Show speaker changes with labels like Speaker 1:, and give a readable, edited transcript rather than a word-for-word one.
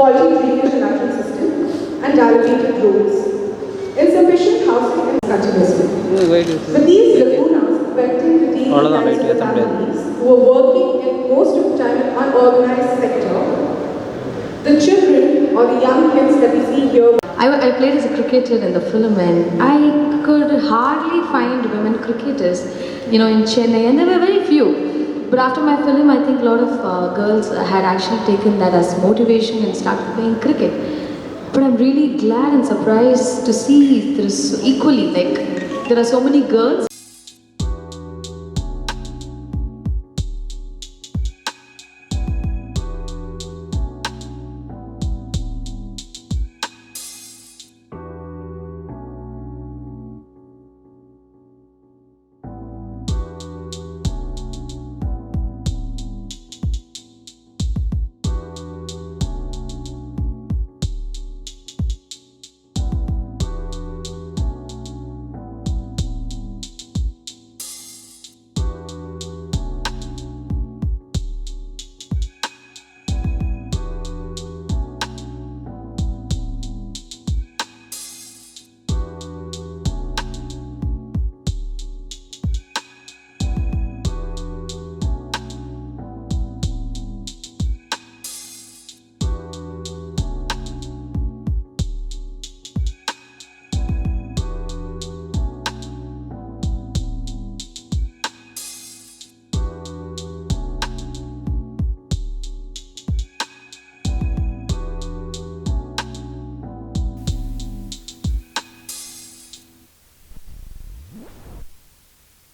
Speaker 1: faulty drainage and ducting system, and dilapidated roads. Insufficient housing and continuously. With these lacunas affecting the daily lives of the families who are working in most of the time in unorganized sector, the children or the young kids that we see here.
Speaker 2: I played as a cricketer in the film, and I could hardly find women cricketers, in Chennai, and there were very few. But after my film, I think a lot of girls had actually taken that as motivation and started playing cricket. But I'm really glad and surprised to see there is equally, there are so many girls